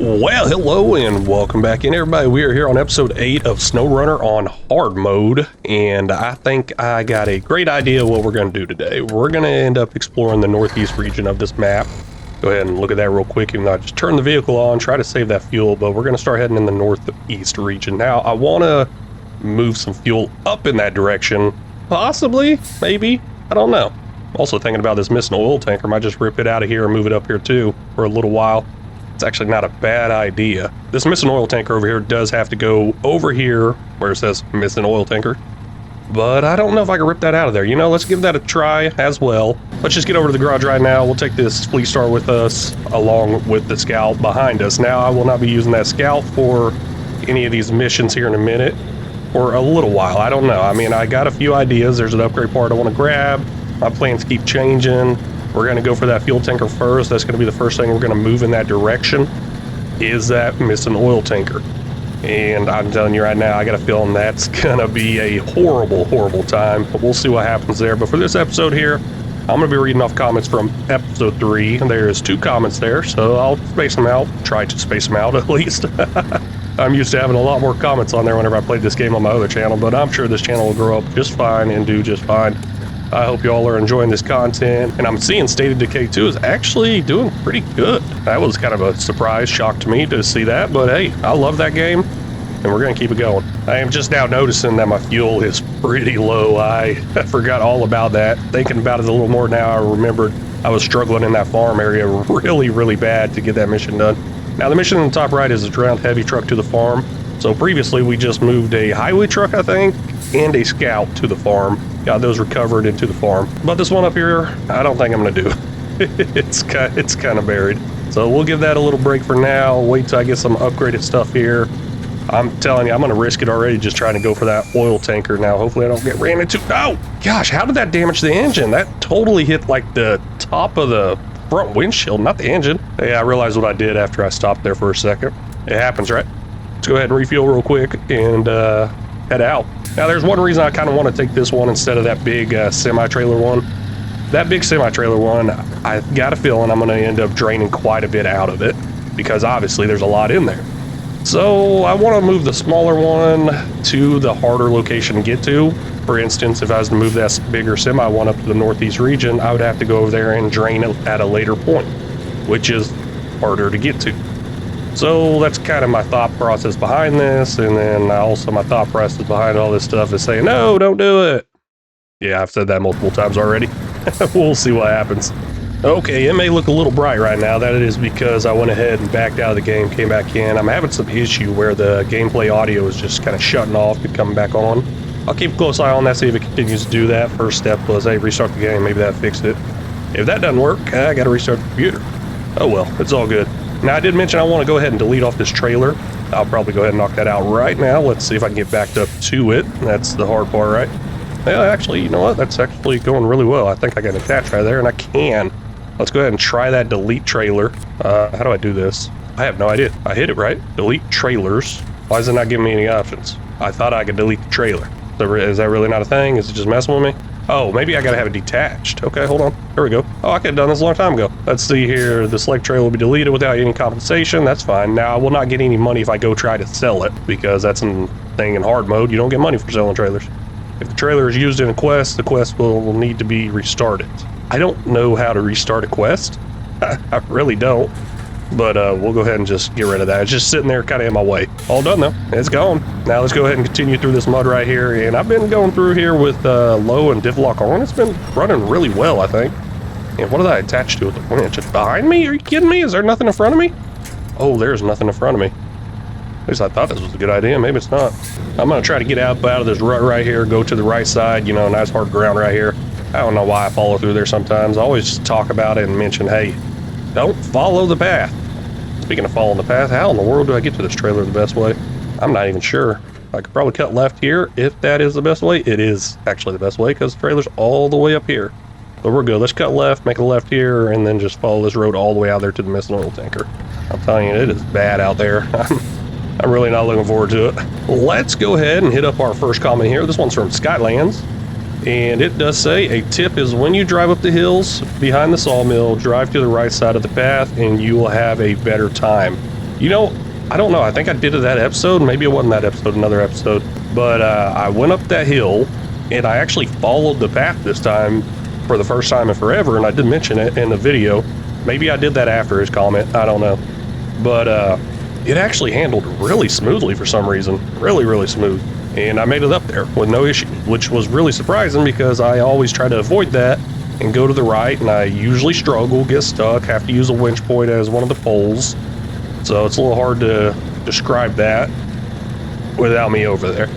Well, hello and welcome back in, everybody. We are here on episode 8 of SnowRunner on hard mode, and I think I got a great idea what we're going to do today. We're going to end up exploring the northeast region of this map. Go ahead and look at that real quick, even though I just turned the vehicle on, try to save that fuel, but we're going to start heading in the northeast region. Now, I want to move some fuel up in that direction, possibly, maybe, I don't know. Also thinking about this missing oil tanker, might just rip it out of here and move it up here too for a little while. It's actually not a bad idea. This missing oil tanker over here does have to go over here where it says missing oil tanker. But I don't know if I can rip that out of there. You know, let's give that a try as well. Let's just get over to the garage right now. We'll take this Fleet Star with us along with the Scout behind us. Now, I will not be using that Scout for any of these missions here in a minute or a little while. I don't know. I mean, I got a few ideas. There's an upgrade part I want to grab. My plans keep changing. We're going to go for that fuel tanker first. That's going to be the first thing we're going to move in that direction, is that missing oil tanker. And I'm telling you right now, I got a feeling that's going to be a horrible, horrible time. But we'll see what happens there. But for this episode here, I'm going to be reading off comments from episode 3. There's 2 comments there, so I'll space them out. Try to space them out, at least. I'm used to having a lot more comments on there whenever I played this game on my other channel, but I'm sure this channel will grow up just fine and do just fine. I hope you all are enjoying this content, and I'm seeing State of Decay 2 is actually doing pretty good. That was kind of a surprise, shock to me to see that, but hey, I love that game, and we're going to keep it going. I am just now noticing that my fuel is pretty low. I forgot all about that. Thinking about it a little more now, I remembered I was struggling in that farm area really, really bad to get that mission done. Now, the mission in the top right is a drowned heavy truck to the farm. So previously, we just moved a highway truck, I think, and a Scout to the farm. Got those recovered into the farm. But this one up here, I don't think I'm going to do. It's kind of buried. So we'll give that a little break for now. Wait till I get some upgraded stuff here. I'm telling you, I'm going to risk it already just trying to go for that oil tanker now. Hopefully I don't get ran into. Oh, gosh, how did that damage the engine? That totally hit like the top of the front windshield, not the engine. Yeah, I realized what I did after I stopped there for a second. It happens, right? Let's go ahead and refuel real quick and head out. Now, there's one reason I kind of want to take this one instead of that big semi-trailer one. That big semi-trailer one, I got a feeling I'm going to end up draining quite a bit out of it because obviously there's a lot in there. So I want to move the smaller one to the harder location to get to. For instance, if I was to move that bigger semi one up to the northeast region, I would have to go over there and drain it at a later point, which is harder to get to. So that's kind of my thought process behind this, and then also my thought process behind all this stuff is saying, no, don't do it. Yeah, I've said that multiple times already. We'll see what happens. Okay, it may look a little bright right now. That is because I went ahead and backed out of the game, came back in. I'm having some issue where the gameplay audio is just kind of shutting off and coming back on. I'll keep a close eye on that, see if it continues to do that. First step was, hey, restart the game. Maybe that fixed it. If that doesn't work, I got to restart the computer. Oh well, it's all good. Now, I did mention I want to go ahead and delete off this trailer. I'll probably go ahead and knock that out right now. Let's see if I can get backed up to it. That's the hard part, right? Well, actually, you know what? That's actually going really well. I think I got attached right there, and I can. Let's go ahead and try that delete trailer. How do I do this? I have no idea. I hit it right. Delete trailers. Why is it not giving me any options? I thought I could delete the trailer. So is that really not a thing? Is it just messing with me? Oh, maybe I gotta have it detached. Okay, hold on. There we go. Oh, I could have done this a long time ago. Let's see here. The select trailer will be deleted without any compensation. That's fine. Now, I will not get any money if I go try to sell it, because that's a thing in hard mode. You don't get money for selling trailers. If the trailer is used in a quest, the quest will need to be restarted. I don't know how to restart a quest. I really don't. But we'll go ahead and just get rid of that. It's just sitting there kind of in my way. All done though. It's gone. Now let's go ahead and continue through this mud right here. And I've been going through here with low and div lock on. It's been running really well, I think. And what did I attach to it? The winch? It's behind me? Are you kidding me? Is there nothing in front of me? Oh, there's nothing in front of me. At least I thought this was a good idea. Maybe it's not. I'm going to try to get out of this rut right here. Go to the right side. You know, nice hard ground right here. I don't know why I follow through there sometimes. I always talk about it and mention, hey, don't follow the path. Speaking of following the path, how in the world do I get to this trailer the best way? I'm not even sure. I could probably cut left here if that is the best way. It is actually the best way because the trailer's all the way up here. So we're good. Let's cut left, make a left here, and then just follow this road all the way out there to the missing oil tanker. I'm telling you, it is bad out there. I'm really not looking forward to it. Let's go ahead and hit up our first comment here. This one's from Skylands. And it does say, a tip is when you drive up the hills behind the sawmill, drive to the right side of the path and you will have a better time. You know, I don't know. I think I did it that episode. Maybe it wasn't that episode, another episode. But I went up that hill, and I actually followed the path this time for the first time in forever, and I did mention it in the video. Maybe I did that after his comment. I don't know. But it actually handled really smoothly for some reason. Really, really smooth. And I made it up there with no issue, which was really surprising because I always try to avoid that and go to the right, and I usually struggle, get stuck, have to use a winch point as one of the poles. So it's a little hard to describe that without me over there.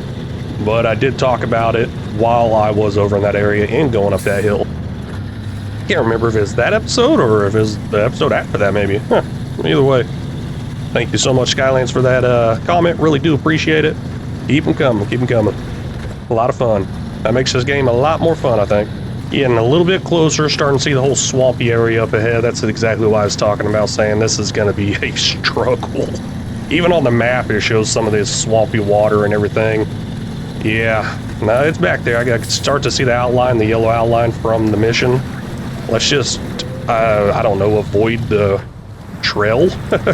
But I did talk about it while I was over in that area and going up that hill. Can't remember if it's that episode or if it's the episode after that, maybe. Huh. Either way, thank you so much, Skylands, for that comment. Really do appreciate it. Keep them coming, keep them coming. A lot of fun. That makes this game a lot more fun, I think. Getting a little bit closer, starting to see the whole swampy area up ahead. That's exactly what I was talking about, saying this is going to be a struggle. Even on the map, it shows some of this swampy water and everything. Yeah, no, it's back there. I can start to see the outline, the yellow outline from the mission. Let's just, I don't know, avoid the trail.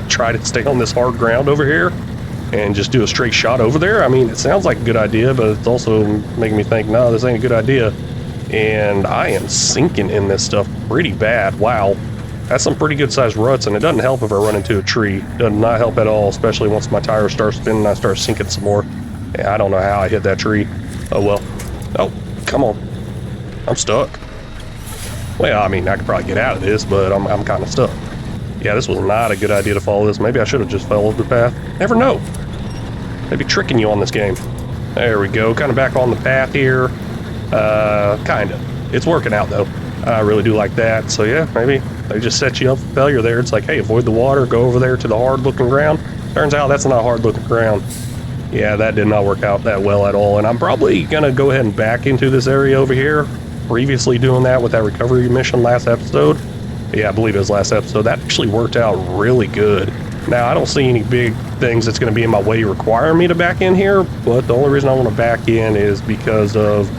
Try to stay on this hard ground over here and just do a straight shot over there. I mean, it sounds like a good idea, but it's also making me think, no, this ain't a good idea. And I am sinking in this stuff pretty bad. Wow, that's some pretty good sized ruts, and it doesn't help if I run into a tree. Does not help at all, especially once my tires start spinning and I start sinking some more. Yeah, I don't know how I hit that tree. Oh well. Oh, come on. I'm stuck. Well, I mean, I could probably get out of this, but I'm kind of stuck. Yeah, this was not a good idea to follow this. Maybe I should have just followed the path. Never know. They'd be tricking you on this game. There we go. Kind of back on the path here. Kind of. It's working out, though. I really do like that. So, yeah, maybe they just set you up for failure there. It's like, hey, avoid the water. Go over there to the hard-looking ground. Turns out that's not hard-looking ground. Yeah, that did not work out that well at all. And I'm probably going to go ahead and back into this area over here. Previously doing that with that recovery mission last episode. Yeah, I believe it was last episode. That actually worked out really good. Now, I don't see any big things that's going to be in my way requiring me to back in here, but the only reason I want to back in is because of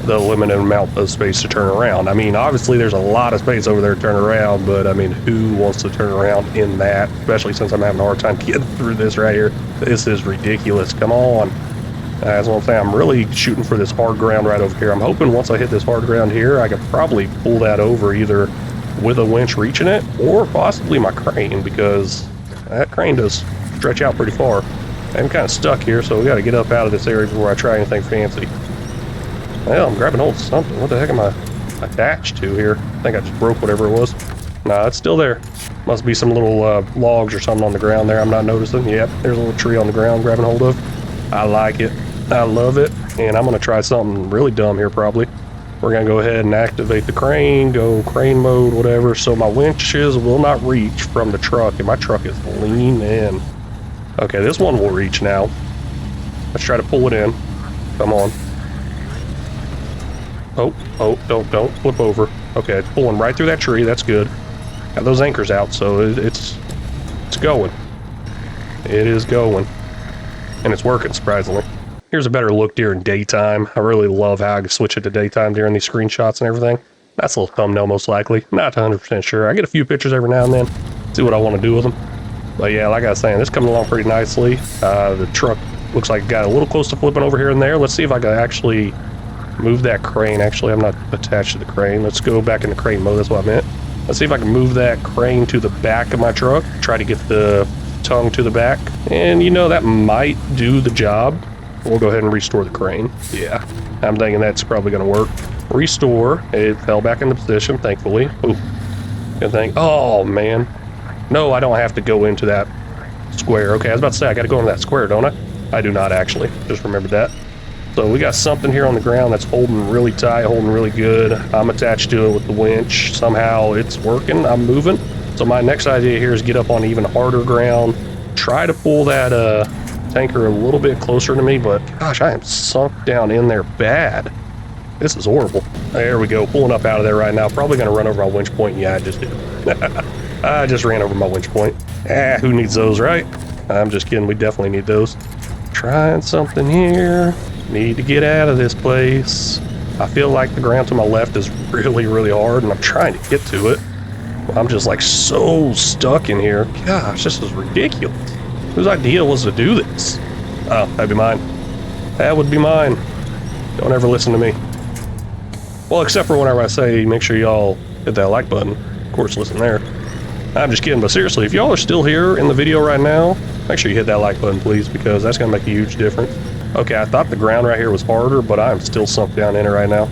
the limited amount of space to turn around. I mean, obviously there's a lot of space over there to turn around, but I mean, who wants to turn around in that? Especially since I'm having a hard time getting through this right here. This is ridiculous. Come on. That's what I'm saying. I'm really shooting for this hard ground right over here. I'm hoping once I hit this hard ground here, I could probably pull that over either with a winch reaching it or possibly my crane, because that crane does stretch out pretty far. I'm kind of stuck here, so we got to get up out of this area before I try anything fancy. Well, I'm grabbing hold of something. What the heck am I attached to here? I think I just broke whatever it was. Nah, it's still there. Must be some little logs or something on the ground there I'm not noticing. Yep, there's a little tree on the ground grabbing hold of. I like it. I love it. And I'm going to try something really dumb here probably. We're going to go ahead and activate the crane, go crane mode, whatever, so my winches will not reach from the truck, and my truck is leaning in. Okay, this one will reach now. Let's try to pull it in. Come on. Oh, don't flip over. Okay, it's pulling right through that tree. That's good. Got those anchors out, so it's going. It is going. And it's working, surprisingly. Here's a better look during daytime. I really love how I can switch it to daytime during these screenshots and everything. That's a little thumbnail, most likely. Not 100% sure. I get a few pictures every now and then. See what I want to do with them. But yeah, like I was saying, this is coming along pretty nicely. The truck looks like it got a little close to flipping over here and there. Let's see if I can actually move that crane. Actually, I'm not attached to the crane. Let's go back into crane mode. That's what I meant. Let's see if I can move that crane to the back of my truck. Try to get the tongue to the back. And you know, that might do the job. We'll go ahead and restore the crane. Yeah, I'm thinking that's probably going to work. Restore. It fell back into position, thankfully. Ooh, good thing. Oh, man. No, I don't have to go into that square. Okay, I was about to say, I got to go into that square, don't I? I do not, actually. Just remembered that. So we got something here on the ground that's holding really tight, holding really good. I'm attached to it with the winch. Somehow it's working. I'm moving. So my next idea here is get up on even harder ground. Try to pull that tanker a little bit closer to me, but gosh, I am sunk down in there bad. This is horrible. There we go, pulling up out of there right now. Probably gonna run over my winch point. Yeah, I just did. I just ran over my winch point. Who needs those, right? I'm just kidding, we definitely need those. Trying something here. Need to get out of this place. I feel like the ground to my left is really, really hard, and I'm trying to get to it. I'm just like so stuck in here. Gosh, this is ridiculous. Whose idea was to do this? Oh, that'd be mine. That would be mine. Don't ever listen to me. Well, except for whenever I say make sure y'all hit that like button. Of course, listen there. I'm just kidding, but seriously, if y'all are still here in the video right now, make sure you hit that like button, please, because that's going to make a huge difference. Okay, I thought the ground right here was harder, but I'm still sunk down in it right now.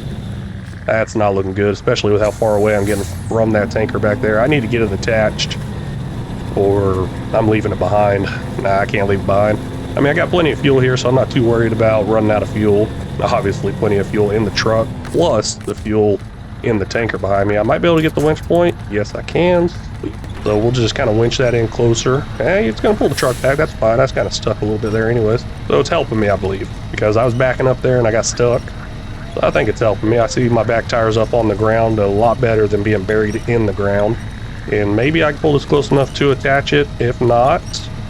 That's not looking good, especially with how far away I'm getting from that tanker back there. I need to get it attached, or I'm leaving it behind. Nah, I can't leave it behind. I mean, I got plenty of fuel here, so I'm not too worried about running out of fuel. Obviously, plenty of fuel in the truck, plus the fuel in the tanker behind me. I might be able to get the winch point. Yes, I can. Sweet. So we'll just kind of winch that in closer. Hey, it's going to pull the truck back. That's fine. That's kind of stuck a little bit there anyways. So it's helping me, I believe, because I was backing up there and I got stuck. So I think it's helping me. I see my back tires up on the ground a lot better than being buried in the ground. And maybe I can pull this close enough to attach it. If not,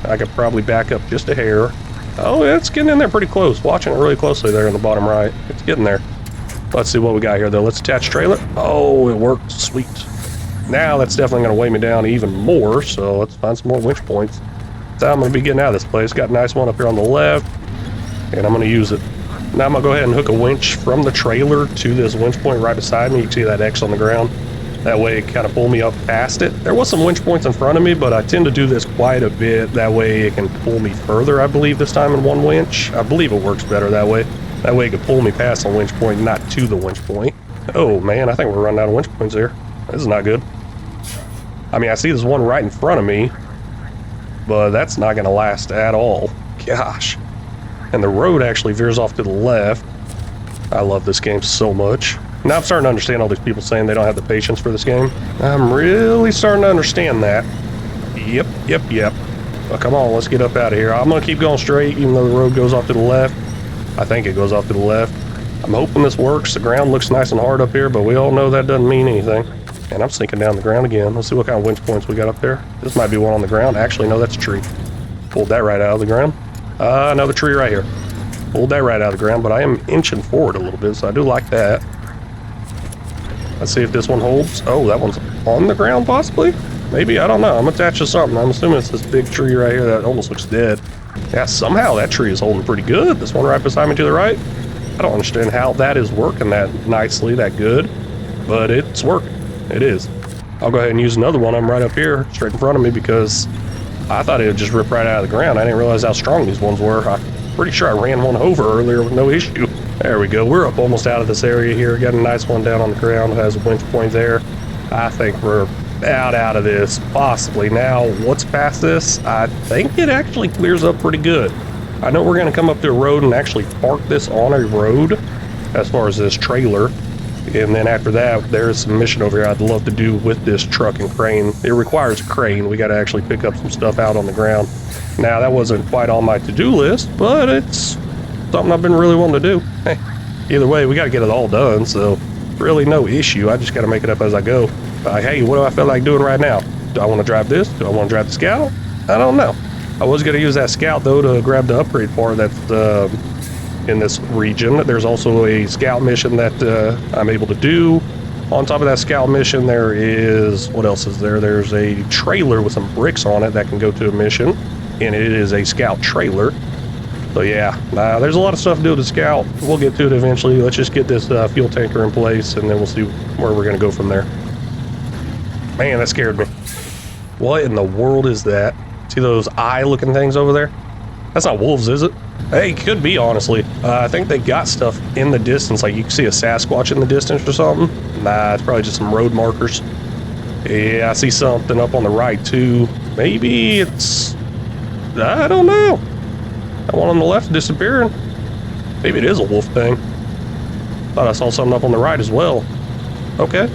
I could probably back up just a hair. Oh, it's getting in there pretty close. Watching it really closely there in the bottom right. It's getting there. Let's see what we got here, though. Let's attach trailer. Oh, it worked. Sweet. Now that's definitely going to weigh me down even more, so let's find some more winch points. That's how I'm going to be getting out of this place. Got a nice one up here on the left, and I'm going to use it. Now I'm going to go ahead and hook a winch from the trailer to this winch point right beside me. You can see that X on the ground. That way it kind of pull me up past it. There was some winch points in front of me, but I tend to do this quite a bit. That way it can pull me further, I believe, this time in one winch. I believe it works better that way. That way it can pull me past the winch point, not to the winch point. Oh man, I think we're running out of winch points here. This is not good. I mean, I see this one right in front of me, but that's not going to last at all. Gosh. And the road actually veers off to the left. I love this game so much. Now I'm starting to understand all these people saying they don't have the patience for this game. I'm really starting to understand that. Yep. Well, come on, let's get up out of here. I'm going to keep going straight, even though the road goes off to the left. I think it goes off to the left. I'm hoping this works. The ground looks nice and hard up here, but we all know that doesn't mean anything. And I'm sinking down the ground again. Let's see what kind of winch points we got up there. This might be one on the ground. Actually, no, that's a tree. Pulled that right out of the ground. Another tree right here. Pulled that right out of the ground, but I am inching forward a little bit, so I do like that. Let's see if this one holds. Oh, that one's on the ground, possibly? Maybe, I don't know. I'm attached to something. I'm assuming it's this big tree right here that almost looks dead. Yeah, somehow that tree is holding pretty good. This one right beside me to the right. I don't understand how that is working that nicely, that good, but it's working. It is. I'll go ahead and use another one. I'm right up here, straight in front of me, because I thought it would just rip right out of the ground. I didn't realize how strong these ones were. I'm pretty sure I ran one over earlier with no issue. There we go. We're up almost out of this area here. Got a nice one down on the ground. It has a winch point there. I think we're about out of this, possibly. Now, what's past this? I think it actually clears up pretty good. I know we're going to come up to a road and actually park this on a road as far as this trailer. And then after that, there's some mission over here I'd love to do with this truck and crane. It requires a crane. We got to actually pick up some stuff out on the ground. Now, that wasn't quite on my to-do list, but it's something I've been really wanting to do. Hey, either way, we got to get it all done, so really no issue. I just got to make it up as I go. Hey, what do I feel like doing right now? Do I want to drive this? Do I want to drive the Scout? I don't know. I was going to use that Scout, though, to grab the upgrade part that's in this region. There's also a Scout mission that I'm able to do. On top of that Scout mission, there is, what else is there? There's a trailer with some bricks on it that can go to a mission, and it is a Scout trailer. So yeah, there's a lot of stuff to do with the Scout. We'll get to it eventually. Let's just get this fuel tanker in place, and then we'll see where we're going to go from there. Man, that scared me. What in the world is that? See those eye-looking things over there? That's not wolves, is it? Hey, could be, honestly. I think they got stuff in the distance, like you can see a Sasquatch in the distance or something. Nah, it's probably just some road markers. Yeah, I see something up on the right, too. Maybe it's... I don't know. That one on the left disappearing. Maybe it is a wolf thing. Thought I saw something up on the right as well. Okay.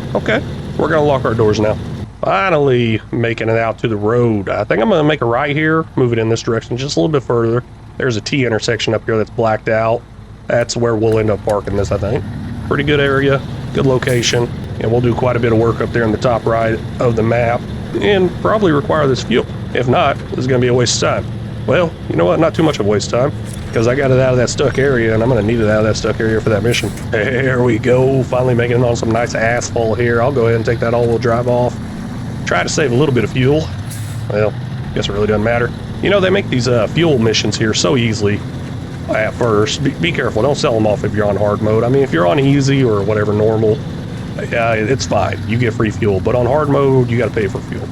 We're gonna lock our doors now. Finally making it out to the road. I think I'm gonna make a right here, move it in this direction just a little bit further. There's a T intersection up here that's blacked out. That's where we'll end up parking this, I think. Pretty good area, good location, and we'll do quite a bit of work up there in the top right of the map and probably require this fuel. If not, this is gonna be a waste of time. Well, you know what? Not too much of a waste of time, because I got it out of that stuck area, and I'm going to need it out of that stuck area for that mission. There we go. Finally making it on some nice asphalt here. I'll go ahead and take that all-wheel drive off. try to save a little bit of fuel. Well, guess it really doesn't matter. You know, they make these fuel missions here so easily at first. Be careful, don't sell them off if you're on hard mode. I mean, if you're on easy or whatever, normal, it's fine. You get free fuel, but on hard mode, you got to pay for fuel.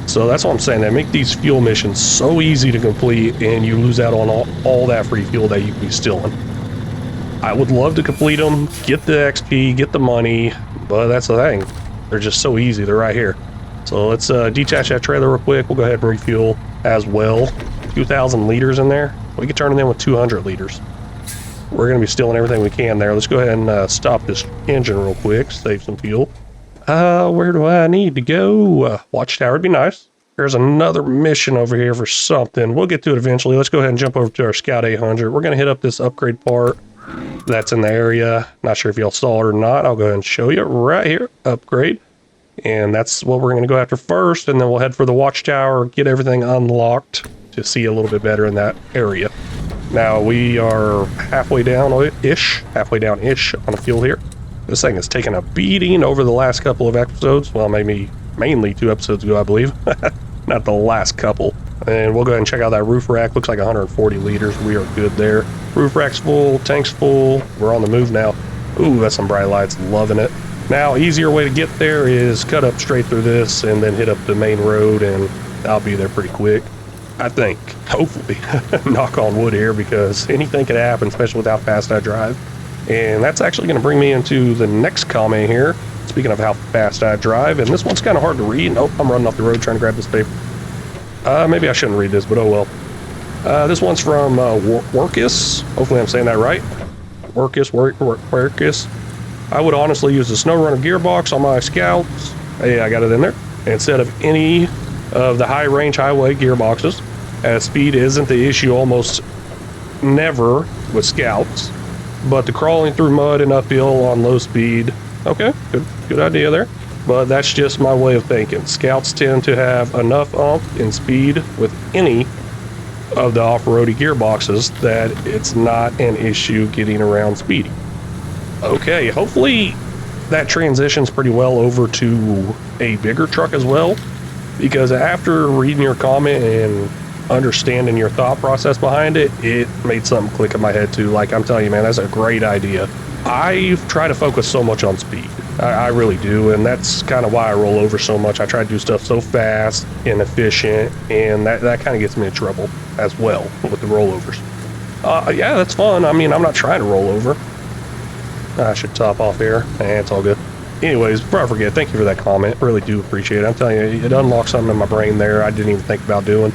So that's what I'm saying. They make these fuel missions so easy to complete, and you lose out on all that free fuel that you could be stealing. I would love to complete them, get the XP, get the money, but that's the thing. They're just so easy. They're right here. So let's detach that trailer real quick. We'll go ahead and refuel as well. 2,000 liters in there. We can turn it in with 200 liters. We're going to be stealing everything we can there. Let's go ahead and stop this engine real quick, save some fuel. Where do I need to go? Watchtower would be nice. There's another mission over here for something. We'll get to it eventually. Let's go ahead and jump over to our Scout 800. We're going to hit up this upgrade part that's in the area. Not sure if y'all saw it or not. I'll go ahead and show you right here. Upgrade. And that's what we're going to go after first. And then we'll head for the Watchtower, get everything unlocked to see a little bit better in that area. Now we are halfway down-ish on the fuel here. This thing has taken a beating over the last couple of episodes. Well, maybe mainly 2 episodes ago, I believe. Not the last couple. And we'll go ahead and check out that roof rack. Looks like 140 liters. We are good there. Roof rack's full, tank's full. We're on the move now. Ooh, that's some bright lights. Loving it. Now, easier way to get there is cut up straight through this and then hit up the main road, and I'll be there pretty quick. I think, hopefully. Knock on wood here, because anything could happen, especially with how fast I drive. And that's actually going to bring me into the next comment here. Speaking of how fast I drive, and this one's kind of hard to read. Nope, I'm running off the road trying to grab this paper. Maybe I shouldn't read this, but oh well. This one's from Workus. Hopefully I'm saying that right. Workus. I would honestly use the SnowRunner gearbox on my Scouts. Hey, I got it in there. Instead of any of the high-range highway gearboxes, as speed isn't the issue almost never with Scouts, but the crawling through mud and uphill on low speed. Okay, good idea there. But that's just my way of thinking. Scouts tend to have enough oomph and speed with any of the off-roady gearboxes that it's not an issue getting around speedy. Okay, hopefully that transitions pretty well over to a bigger truck as well, because after reading your comment and understanding your thought process behind it, it made something click in my head too. Like, I'm telling you, man, that's a great idea. I try to focus so much on speed. I really do, and that's kind of why I roll over so much. I try to do stuff so fast and efficient, and that kind of gets me in trouble as well with the rollovers. Yeah, that's fun. I mean, I'm not trying to roll over. I should top off here. It's all good. Anyways, before I forget, thank you for that comment. Really do appreciate it. I'm telling you, it unlocked something in my brain there I didn't even think about doing.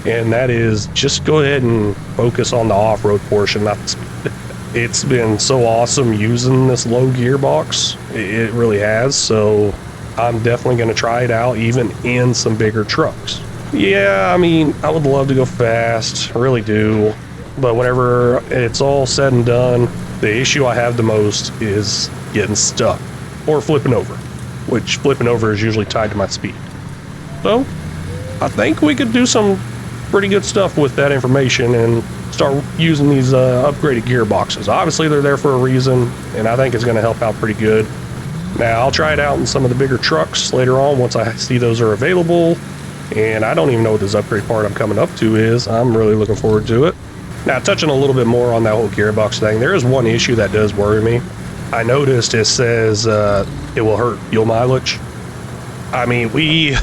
And that is just go ahead and focus on the off-road portion, not the speed. It's been so awesome using this low gearbox. It really has. So I'm definitely going to try it out, even in some bigger trucks. Yeah, I mean, I would love to go fast. I really do. But whenever it's all said and done, the issue I have the most is getting stuck or flipping over, which flipping over is usually tied to my speed. So I think we could do some pretty good stuff with that information and start using these upgraded gearboxes. Obviously they're there for a reason, and I think it's going to help out pretty good. Now I'll try it out in some of the bigger trucks later on once I see those are available, and I don't even know what this upgrade part I'm coming up to is. I'm really looking forward to it. Now, touching a little bit more on that whole gearbox thing, there is one issue that does worry me. I noticed it says it will hurt fuel mileage. I mean, we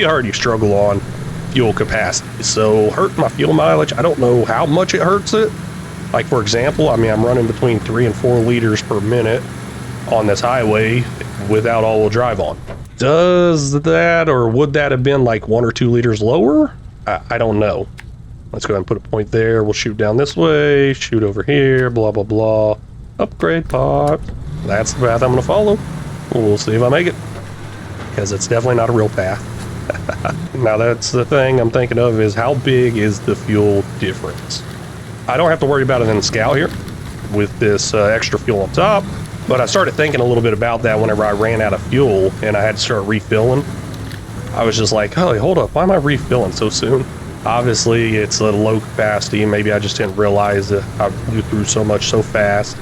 already struggle on fuel capacity, so hurting my fuel mileage, I don't know how much it hurts it. Like, for example, I mean, I'm running between 3 and 4 liters per minute on this highway without all-wheel drive on. Does that, or would that have been like 1 or 2 liters lower? I don't know. Let's go ahead and put a point there. We'll shoot down this way, shoot over here, blah, blah, blah. Upgrade pod. That's the path I'm going to follow. We'll see if I make it, because it's definitely not a real path. Now, that's the thing I'm thinking of, is how big is the fuel difference? I don't have to worry about it in the Scout here with this extra fuel on top, but I started thinking a little bit about that whenever I ran out of fuel and I had to start refilling. I was just like, oh, hold up, why am I refilling so soon? Obviously, it's a low capacity. Maybe I just didn't realize that I blew through so much so fast.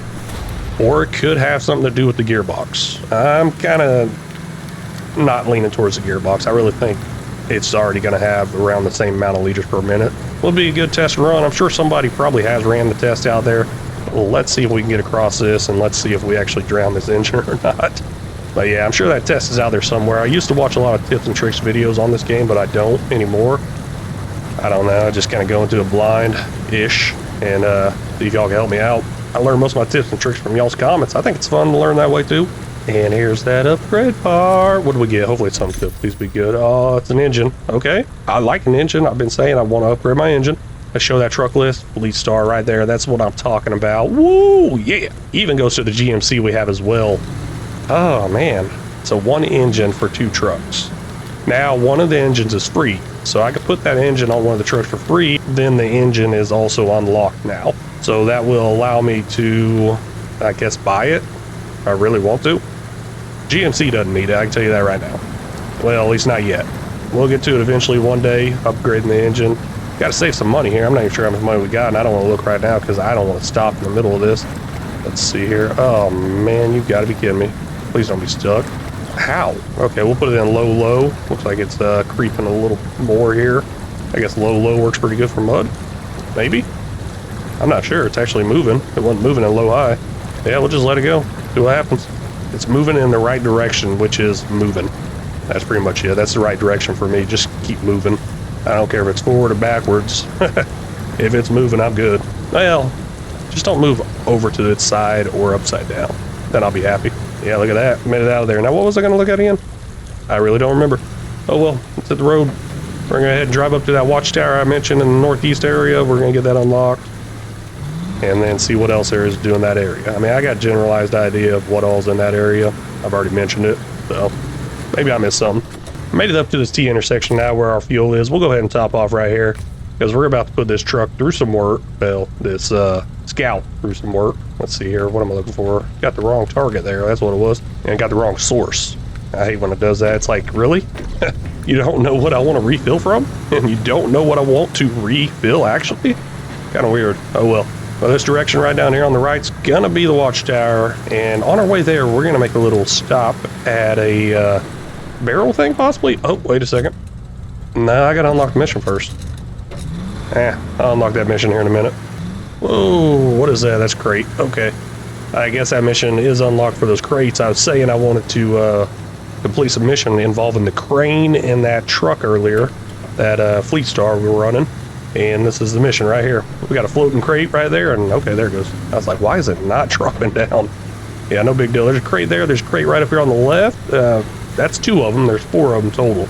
Or it could have something to do with the gearbox. I'm kind of not leaning towards the gearbox. I really think it's already going to have around the same amount of liters per minute. Will be a good test run. I'm sure somebody probably has ran the test out there. Well, let's see if we can get across this, and let's see if we actually drown this engine or not. But yeah, I'm sure that test is out there somewhere. I used to watch a lot of tips and tricks videos on this game, but I don't anymore. I don't know, I just kind of go into a blind-ish, and see if y'all can help me out. I learned most of my tips and tricks from y'all's comments. I think it's fun to learn that way too. And here's that upgrade part. What do we get? Hopefully it's something good. Please be good. Oh, it's an engine. Okay. I like an engine. I've been saying I want to upgrade my engine. Let's show that truck list. Fleet Star right there. That's what I'm talking about. Woo! Yeah. Even goes to the GMC we have as well. Oh, man. So one engine for 2 trucks. Now, one of the engines is free. So I could put that engine on one of the trucks for free. Then the engine is also unlocked now. So that will allow me to, I guess, buy it if I really want to. GMC doesn't need it, I can tell you that right now. Well, at least not yet. We'll get to it eventually one day, upgrading the engine. Got to save some money here. I'm not even sure how much money we got, and I don't want to look right now because I don't want to stop in the middle of this. Let's see here. Oh, man, you got to be kidding me. Please don't be stuck. How? Okay, we'll put it in low. Looks like it's creeping a little more here. I guess low works pretty good for mud. Maybe? I'm not sure. It's actually moving. It wasn't moving in low-high. Yeah, we'll just let it go. See what happens. It's moving in the right direction, which is moving. That's pretty much it. That's the right direction for me. Just keep moving. I don't care if it's forward or backwards. If it's moving, I'm good. Well, just don't move over to its side or upside down. Then I'll be happy. Yeah, look at that. Made it out of there. Now, what was I going to look at again? I really don't remember. Oh, well, it's at the road. We're going to go ahead and drive up to that watchtower I mentioned in the northeast area. We're going to get that unlocked. And then see what else there is to do in that area. I mean, I got a generalized idea of what all's in that area. I've already mentioned it, so maybe I missed something. Made it up to this T intersection now where our fuel is. We'll go ahead and top off right here because we're about to put this truck through some work. Well, this Scout through some work. Let's see here. What am I looking for? Got the wrong target there. That's what it was. And got the wrong source. I hate when it does that. It's like, really? You don't know what I want to refill from? And you don't know what I want to refill, actually? Kind of weird. Oh, well. Well, this direction right down here on the right's gonna be the watchtower, and on our way there, we're gonna make a little stop at a barrel thing, possibly? Oh, wait a second. No, I gotta unlock the mission first. I'll unlock that mission here in a minute. Whoa, what is that? That's crate. Okay. I guess that mission is unlocked for those crates. I was saying I wanted to complete some mission involving the crane in that truck earlier, that Fleet Star we were running. And this is the mission right here. We got a floating crate right there, and okay, there it goes. I was like, why is it not dropping down? Yeah, no big deal. There's a crate there. There's a crate right up here on the left. That's 2 of them. There's 4 of them total.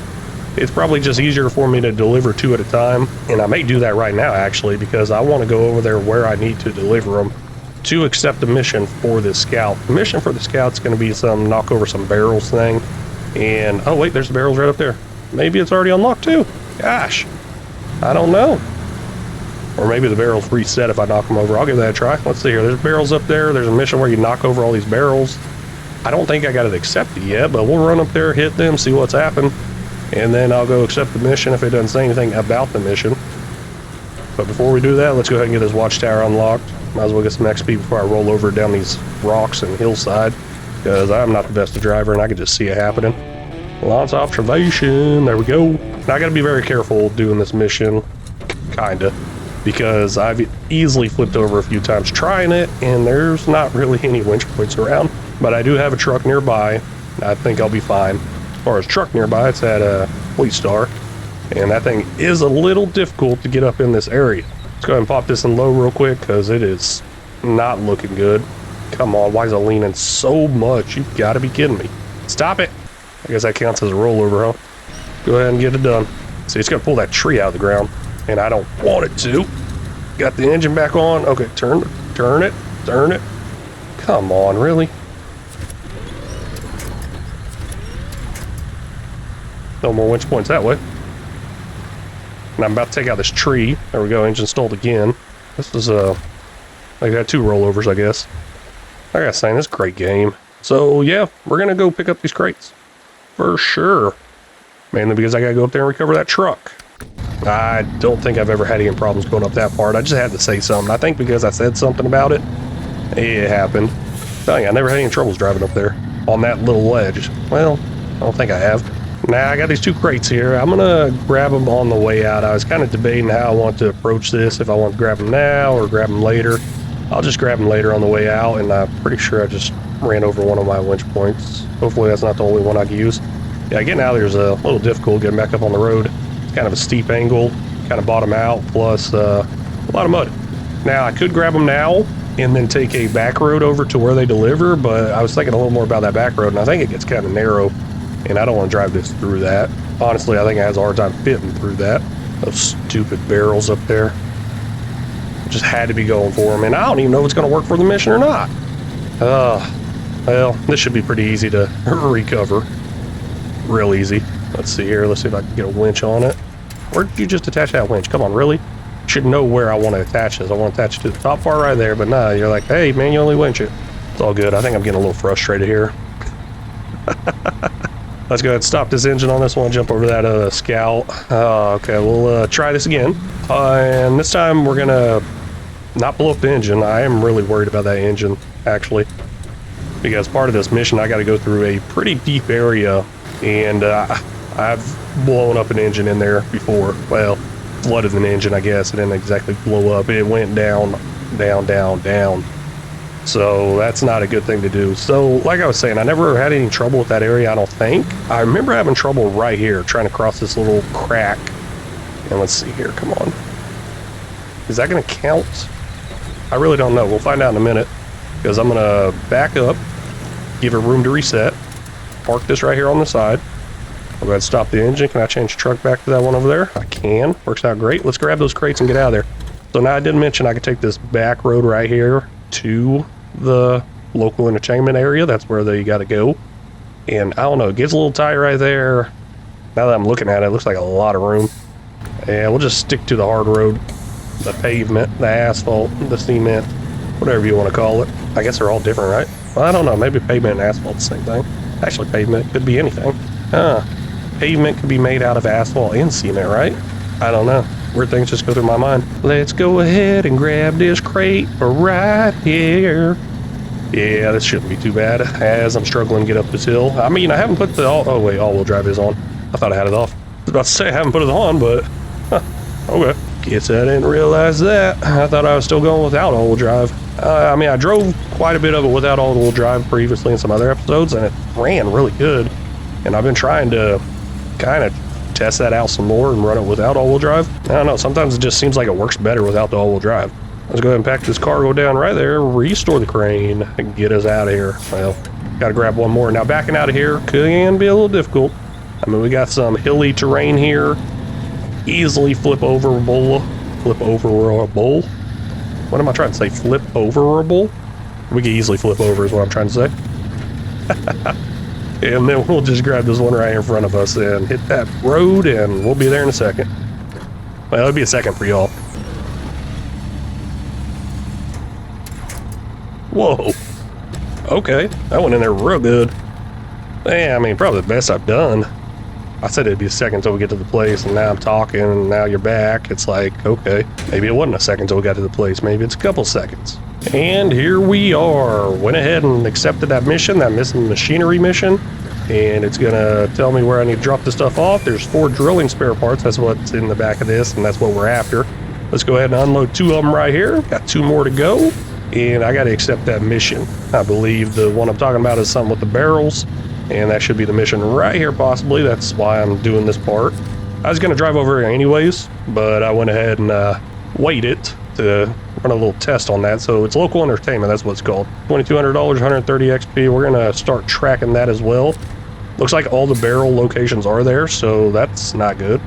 It's probably just easier for me to deliver 2 at a time, and I may do that right now, actually, because I want to go over there where I need to deliver them to accept the mission for this Scout. The mission for the Scout's going to be some knock over some barrels thing, and oh, wait, there's the barrels right up there. Maybe it's already unlocked, too. Gosh, I don't know. Or maybe the barrels reset if I knock them over. I'll give that a try. Let's see here. There's barrels up there. There's a mission where you knock over all these barrels. I don't think I got it accepted yet, but we'll run up there, hit them, see what's happened, and then I'll go accept the mission if it doesn't say anything about the mission. But before we do that, let's go ahead and get this watchtower unlocked. Might as well get some XP before I roll over down these rocks and hillside, because I'm not the best of driver and I can just see it happening. Launch observation. There we go. Now I got to be very careful doing this mission, kinda, because I've easily flipped over a few times trying it, and there's not really any winch points around. But I do have a truck nearby. I think I'll be fine. As far as truck nearby, it's at a Fleet Star, and that thing is a little difficult to get up in this area. Let's go ahead and pop this in low real quick, because it is not looking good. Come on, why is it leaning so much? You've got to be kidding me. Stop it. I guess that counts as a rollover, huh? Go ahead and get it done. See, it's going to pull that tree out of the ground, and I don't want it to. Got the engine back on. Okay, turn it. Come on, really? No more winch points that way. And I'm about to take out this tree. There we go, engine stalled again. This is, I got 2 rollovers, I guess. I gotta say, this is a great game. So, yeah, we're gonna go pick up these crates. For sure. Mainly because I gotta go up there and recover that truck. I don't think I've ever had any problems going up that part. I just had to say something. I think because I said something about it, it happened. Telling you, I never had any troubles driving up there on that little ledge. Well, I don't think I have. Now, I got these 2 crates here. I'm going to grab them on the way out. I was kind of debating how I want to approach this, if I want to grab them now or grab them later. I'll just grab them later on the way out, and I'm pretty sure I just ran over one of my winch points. Hopefully that's not the only one I can use. Yeah, getting out of there is a little difficult getting back up on the road. It's kind of a steep angle, kind of bottom out, plus a lot of mud. Now, I could grab them now and then take a back road over to where they deliver, but I was thinking a little more about that back road, and I think it gets kind of narrow, and I don't want to drive this through that. Honestly, I think it has a hard time fitting through that. Those stupid barrels up there. Just had to be going for them, and I don't even know if it's going to work for the mission or not. Well, this should be pretty easy to recover. Real easy. Let's see here. Let's see if I can get a winch on it. Where did you just attach that winch? Come on, really? Should know where I want to attach this. I want to attach it to the top part right there, but nah, you're like, hey, man, you only winch it. It's all good. I think I'm getting a little frustrated here. Let's go ahead and stop this engine on this one, jump over that Scout. Okay, we'll try this again. And this time we're going to not blow up the engine. I am really worried about that engine, actually. Because part of this mission, I got to go through a pretty deep area, and I've blown up an engine in there before. Well, flooded an engine, I guess. It didn't exactly blow up. It went down, down, down, down. So that's not a good thing to do. So like I was saying, I never had any trouble with that area, I don't think. I remember having trouble right here, trying to cross this little crack. And let's see here, come on. Is that going to count? I really don't know. We'll find out in a minute. Because I'm going to back up, give it room to reset, park this right here on the side. I'll go ahead and stop the engine. Can I change the truck back to that one over there? I can. Works out great. Let's grab those crates and get out of there. So now I did mention I could take this back road right here to the local entertainment area. That's where they got to go. And I don't know, it gets a little tight right there. Now that I'm looking at it, it looks like a lot of room. And we'll just stick to the hard road, the pavement, the asphalt, the cement, whatever you want to call it. I guess they're all different, right? Well, I don't know. Maybe pavement and asphalt the same thing. Actually, pavement could be anything. Pavement could be made out of asphalt and cement, right? I don't know. Weird things just go through my mind. Let's go ahead and grab this crate right here. Yeah, this shouldn't be too bad as I'm struggling to get up this hill. I mean, I haven't put the... Oh, wait. All-wheel drive is on. I thought I had it off. I was about to say I haven't put it on, but... okay. Guess I didn't realize that. I thought I was still going without all-wheel drive. I mean, I drove quite a bit of it without all-wheel drive previously in some other episodes, and it ran really good. And I've been trying to kind of test that out some more and run it without all-wheel drive. I don't know, sometimes it just seems like it works better without the all-wheel drive. Let's go ahead and pack this cargo down right there, restore the crane, and get us out of here. Well, gotta grab one more. Now, backing out of here can be a little difficult. I mean, we got some hilly terrain here. Easily flip overable. What am I trying to say? Flip overable? We can easily flip over is what I'm trying to say. And then we'll just grab this one right here in front of us and hit that road, and we'll be there in a second. Well, it'll be a second for y'all. Whoa. Okay, that went in there real good. Yeah, I mean, probably the best I've done. I said it'd be a second until we get to the place, and now I'm talking, and now you're back. It's like, okay, maybe it wasn't a second until we got to the place. Maybe it's a couple seconds. And here we are. Went ahead and accepted that mission, that missing machinery mission, and it's gonna tell me where I need to drop the stuff off. There's 4 drilling spare parts. That's what's in the back of this, and that's what we're after. Let's go ahead and unload 2 of them right here. Got 2 more to go, and I gotta accept that mission. I believe the one I'm talking about is something with the barrels. And that should be the mission right here, possibly. That's why I'm doing this part. I was going to drive over here anyways, but I went ahead and waited to run a little test on that. So it's local entertainment, that's what it's called. $2,200, 130 XP. We're going to start tracking that as well. Looks like all the barrel locations are there, so that's not good.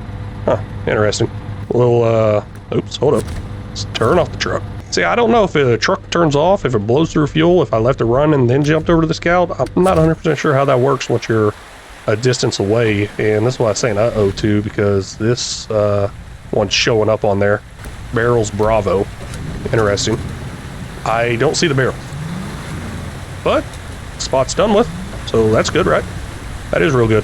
Huh, interesting. A little, oops, hold up. Let's turn off the truck. See, I don't know if the truck turns off, if it blows through fuel, if I left it run and then jumped over to the Scout. I'm not 100% sure how that works once you're a distance away. And that's why I'm saying uh-oh too, because this one's showing up on there. Barrels Bravo. Interesting. I don't see the barrel. But the spot's done with, so that's good, right? That is real good.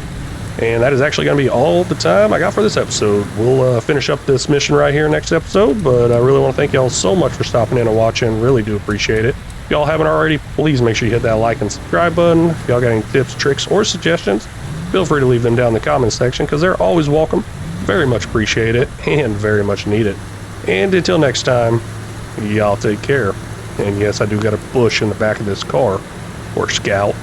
And that is actually going to be all the time I got for this episode. We'll finish up this mission right here next episode, but I really want to thank y'all so much for stopping in and watching. Really do appreciate it. If y'all haven't already, please make sure you hit that like and subscribe button. If y'all got any tips, tricks, or suggestions, feel free to leave them down in the comments section because they're always welcome. Very much appreciate it and very much need it. And until next time, y'all take care. And yes, I do got a bush in the back of this car. Or Scout.